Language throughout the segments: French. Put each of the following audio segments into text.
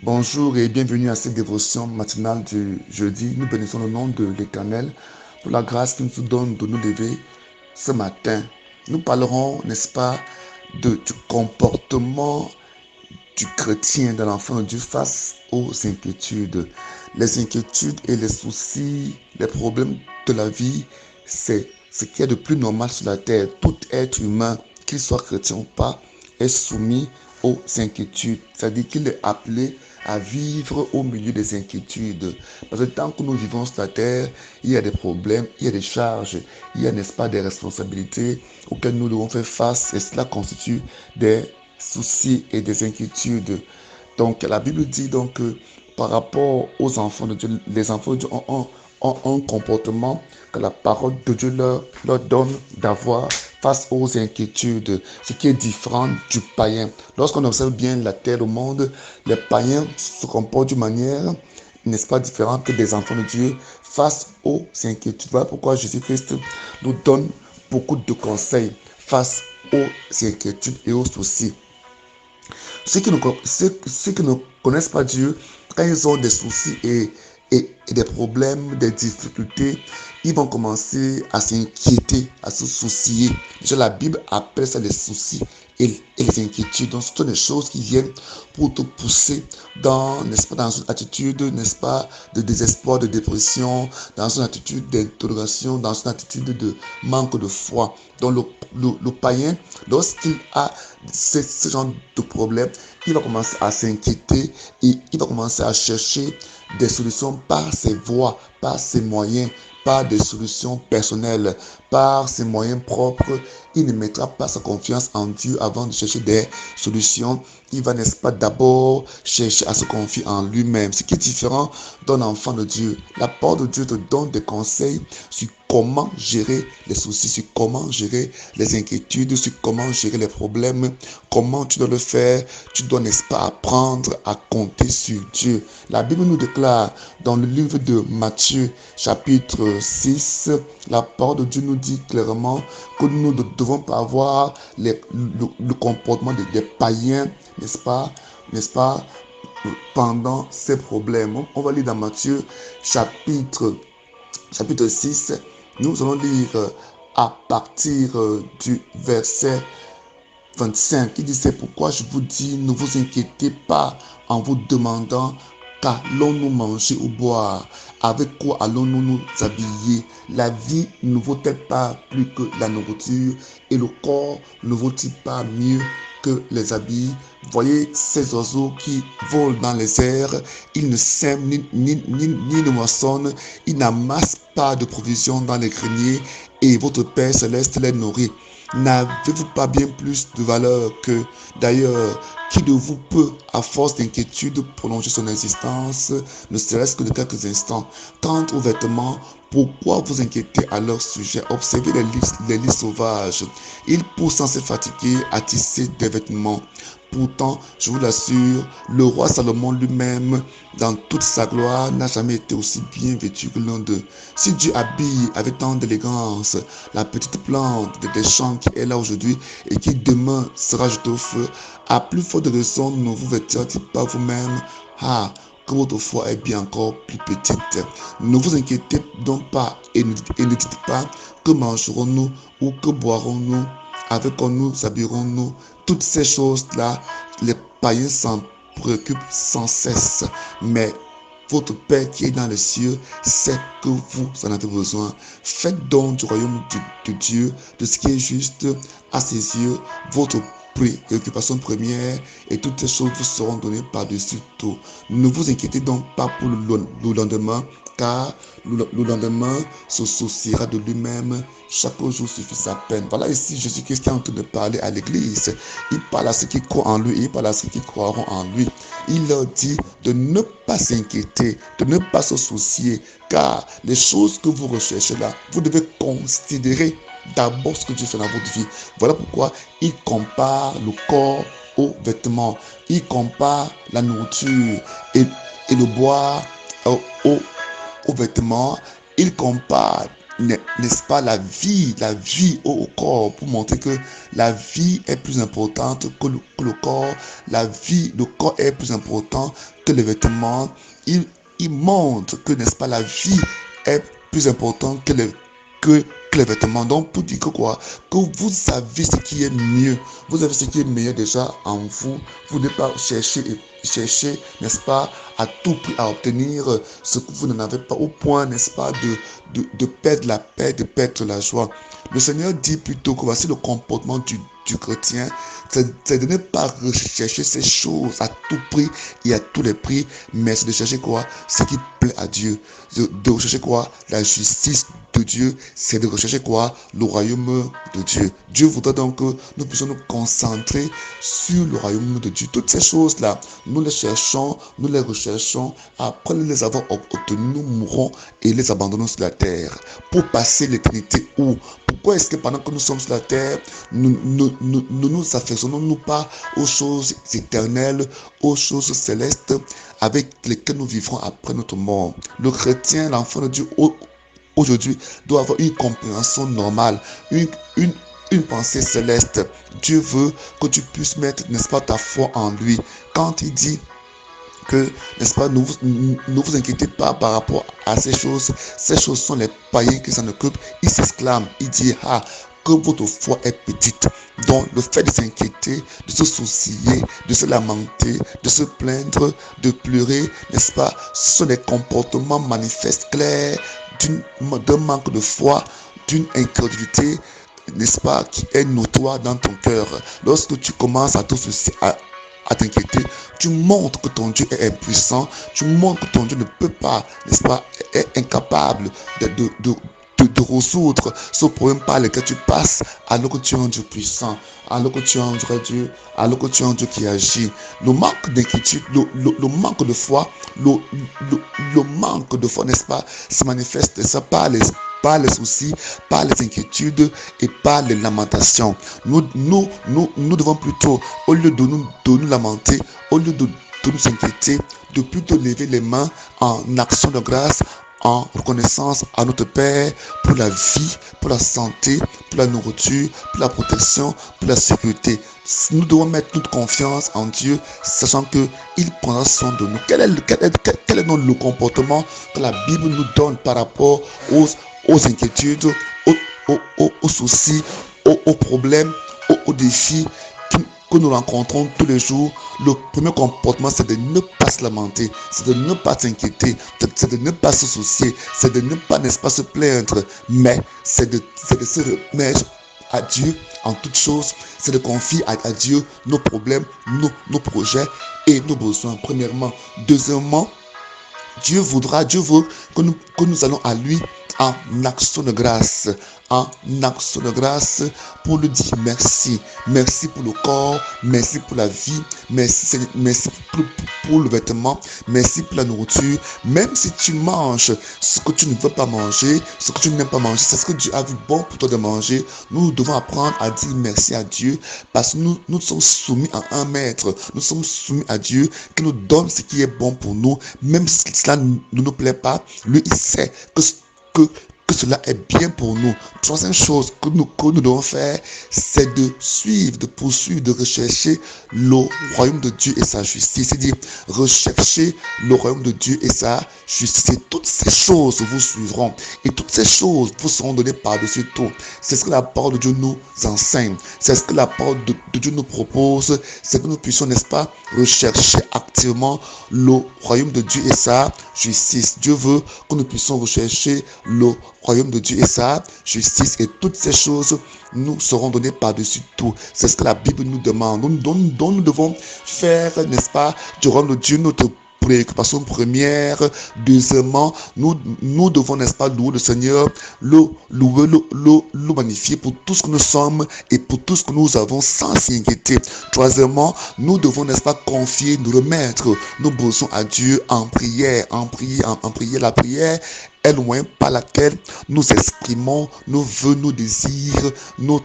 Bonjour et bienvenue à cette dévotion matinale du jeudi. Nous bénissons le nom de l'Éternel pour la grâce qu'il nous donne de nous lever ce matin. Nous parlerons, n'est-ce pas, du comportement du chrétien, de l'enfant de Dieu face aux inquiétudes. Les inquiétudes et les soucis, les problèmes de la vie, c'est ce qu'il y a de plus normal sur la terre. Tout être humain, qu'il soit chrétien ou pas, est soumis aux inquiétudes. C'est-à-dire qu'il est appelé à vivre au milieu des inquiétudes. Parce que tant que nous vivons sur la terre, il y a des problèmes, il y a des charges, il y a, n'est-ce pas, des responsabilités auxquelles nous devons faire face et cela constitue des soucis et des inquiétudes. Donc la Bible dit donc que par rapport aux enfants de Dieu, les enfants de Dieu ont un comportement que la parole de Dieu leur donne d'avoir face aux inquiétudes, ce qui est différent du païen. Lorsqu'on observe bien la terre, le monde, les païens se comportent d'une manière, n'est-ce pas, différente que des enfants de Dieu face aux inquiétudes. Voilà pourquoi Jésus-Christ nous donne beaucoup de conseils face aux inquiétudes et aux soucis. Ceux qui ne connaissent pas Dieu, quand ils ont des soucis et des problèmes, des difficultés, ils vont commencer à s'inquiéter, à se soucier. Déjà, la Bible appelle ça les soucis et les inquiétudes. Donc, ce sont des choses qui viennent pour te pousser dans, n'est-ce pas, dans une attitude, n'est-ce pas, de désespoir, de dépression, dans une attitude d'interrogation, dans une attitude de manque de foi. Donc, le païen, lorsqu'il a ce genre de problème, il va commencer à s'inquiéter et il va commencer à chercher des solutions par ses voies, par ses moyens, par des solutions personnelles, par ses moyens propres. Il ne mettra pas sa confiance en Dieu avant de chercher des solutions. Il va, n'est-ce pas, d'abord chercher à se confier en lui-même, ce qui est différent d'un enfant de Dieu. La parole de Dieu te donne des conseils sur comment gérer les soucis, sur comment gérer les inquiétudes, sur comment gérer les problèmes, comment tu dois le faire. Tu dois, n'est-ce pas, apprendre à compter sur Dieu. La Bible nous déclare dans le livre de Matthieu, chapitre 6, la parole de Dieu nous dit clairement que nous ne devons pas avoir le comportement des païens, n'est-ce pas, pendant ces problèmes. On va lire dans Matthieu, chapitre 6, nous allons lire à partir du verset 25, qui dit: c'est pourquoi je vous dis, ne vous inquiétez pas en vous demandant qu'allons-nous manger ou boire, avec quoi allons-nous nous habiller. La vie ne vaut-elle pas plus que la nourriture, et le corps ne vaut-il pas mieux que les habits? Voyez ces oiseaux qui volent dans les airs, ils ne sèment ni ne moissonnent, ils n'amassent pas de provisions dans les greniers, et votre Père céleste les nourrit. N'avez-vous pas bien plus de valeur que, d'ailleurs, qui de vous peut, à force d'inquiétude, prolonger son existence, ne serait-ce que de quelques instants? Quant aux vêtements, pourquoi vous inquiétez à leur sujet? Observez les lys sauvages. Ils poussent sans se fatiguer à tisser des vêtements. Pourtant, je vous l'assure, le roi Salomon lui-même, dans toute sa gloire, n'a jamais été aussi bien vêtu que l'un d'eux. Si Dieu habille avec tant d'élégance la petite plante des champs qui est là aujourd'hui et qui demain sera jetée au feu, à plus forte raison, ne vous vêtirez-il pas vous-même? Ah, que votre foi est bien encore plus petite. Ne vous inquiétez donc pas et ne dites pas: que mangerons-nous ou que boirons-nous, avec quoi nous habillerons-nous? Toutes ces choses-là, les païens s'en préoccupent sans cesse. Mais votre Père qui est dans les cieux sait que vous en avez besoin. Faites donc du royaume de Dieu, de ce qui est juste à ses yeux, votre préoccupation première, et toutes ces choses vous seront données par-dessus tout. Ne vous inquiétez donc pas pour le lendemain, car le lendemain se souciera de lui-même. Chaque jour suffit sa peine. Voilà ici Jésus-Christ qui est en train de parler à l'église. Il parle à ceux qui croient en lui et il parle à ceux qui croiront en lui. Il leur dit de ne pas s'inquiéter, de ne pas se soucier, car les choses que vous recherchez là, vous devez considérer d'abord ce que Dieu fait dans votre vie. Voilà pourquoi il compare le corps aux vêtements. Il compare la nourriture et le boire aux vêtements. Il compare n'est-ce pas, la vie au corps, pour montrer que la vie est plus importante que le corps, le corps est plus important que les vêtements. Il montre que, n'est-ce pas, la vie est plus importante que, que les vêtements. Donc, pour dire que quoi, que vous savez ce qui est mieux, vous avez ce qui est meilleur déjà en vous, vous n'êtes pas chercher, n'est-ce pas, à tout prix à obtenir ce que vous n'en avez pas, au point, n'est-ce pas, de perdre la paix, de perdre la joie. Le Seigneur dit plutôt que voici le comportement du chrétien, c'est de ne pas rechercher ces choses à tout prix et à tous les prix, mais c'est de chercher quoi? Ce qui plaît à Dieu. De rechercher quoi? La justice de Dieu, c'est de rechercher quoi? Le royaume de Dieu. Dieu voudrait donc que nous puissions nous concentrer sur le royaume de Dieu. Toutes ces choses-là, nous les cherchons, nous les recherchons. Après les avoir obtenues, nous mourrons et les abandonnons sur la terre pour passer l'éternité où? Pourquoi est-ce que pendant que nous sommes sur la terre, nous nous affectionnons nous pas aux choses éternelles, aux choses célestes avec lesquelles nous vivrons après notre mort? Le chrétien, l'enfant de Dieu, aujourd'hui, doit avoir une compréhension normale, une pensée céleste. Dieu veut que tu puisses mettre, n'est-ce pas, ta foi en lui. Quand il dit que, n'est-ce pas, ne vous inquiétez pas par rapport à ces choses. Ces choses sont les païens qui s'en occupent. Il s'exclame, il dit, ah, que votre foi est petite. Donc, le fait de s'inquiéter, de se soucier, de se lamenter, de se plaindre, de pleurer, n'est-ce pas, ce sont des comportements manifestes, clairs, d'un manque de foi, d'une incrédulité, n'est-ce pas, qui est notoire dans ton cœur. Lorsque tu commences à te soucier, à t'inquiéter, tu montres que ton Dieu est impuissant, tu montres que ton Dieu ne peut pas, n'est-ce pas, est incapable de résoudre ce problème par lequel tu passes, alors que tu es un Dieu puissant, alors que tu es un vrai Dieu, alors que tu es un Dieu qui agit. Le manque d'inquiétude, le manque de foi, le manque de foi, n'est-ce pas, se manifeste ça par les soucis, par les inquiétudes et par les lamentations. Nous devons plutôt, au lieu de nous lamenter, au lieu de nous inquiéter, de plutôt lever les mains en action de grâce, en reconnaissance à notre Père pour la vie, pour la santé, pour la nourriture, pour la protection, pour la sécurité. Nous devons mettre toute confiance en Dieu, sachant qu'il prendra soin de nous. Quel est donc le comportement que la Bible nous donne par rapport aux inquiétudes, aux soucis, aux problèmes, aux défis que nous rencontrons tous les jours? Le premier comportement, c'est de ne pas se lamenter, c'est de ne pas s'inquiéter, c'est de ne pas se soucier, c'est de ne pas, n'est-ce pas, se plaindre, mais c'est de se remettre à Dieu en toutes choses, c'est de confier à Dieu nos problèmes, nos projets et nos besoins, premièrement. Deuxièmement, Dieu veut que nous allons à lui en action de grâce, pour lui dire merci. Merci pour le corps, merci pour la vie, merci pour le vêtement, merci pour la nourriture. Même si tu manges ce que tu ne veux pas manger, ce que tu n'aimes pas manger, c'est ce que Dieu a vu bon pour toi de manger. Nous devons apprendre à dire merci à Dieu parce que nous sommes soumis à un maître. Nous sommes soumis à Dieu qui nous donne ce qui est bon pour nous, même si cela ne nous plaît pas. Lui, il sait que cela est bien pour nous. Troisième chose que nous devons faire, c'est de suivre, de poursuivre, de rechercher le royaume de Dieu et sa justice. C'est-à-dire, rechercher le royaume de Dieu et sa justice. Et toutes ces choses vous suivront. Et toutes ces choses vous seront données par-dessus tout. C'est ce que la parole de Dieu nous enseigne. C'est ce que la parole de Dieu nous propose. C'est que nous puissions, n'est-ce pas, rechercher activement le royaume de Dieu et sa justice. Dieu veut que nous puissions rechercher le royaume de Dieu et sa justice, et toutes ces choses nous seront données par-dessus tout. C'est ce que la Bible nous demande. Nous devons faire, n'est-ce pas, du royaume de Dieu notre préoccupation première. Deuxièmement, nous devons, n'est-ce pas, louer le Seigneur, le magnifier pour tout ce que nous sommes et pour tout ce que nous avons sans s'inquiéter. Troisièmement, nous devons, n'est-ce pas, confier, nous remettre nos besoins à Dieu en prière, en prière. La prière est le moyen par laquelle nous exprimons nos vœux, nos désirs, nos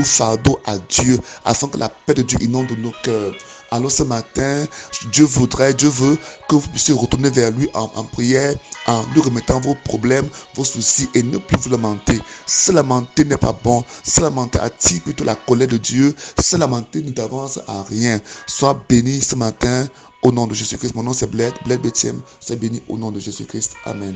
fardeaux à Dieu, afin que la paix de Dieu inonde nos cœurs. Alors ce matin, Dieu veut que vous puissiez retourner vers lui en prière, en lui remettant vos problèmes, vos soucis et ne plus vous lamenter. Se lamenter n'est pas bon. Se lamenter attire plutôt la colère de Dieu. Se lamenter ne t'avance à rien. Sois béni ce matin au nom de Jésus-Christ. Mon nom c'est Bled Betiem. Sois béni au nom de Jésus-Christ. Amen.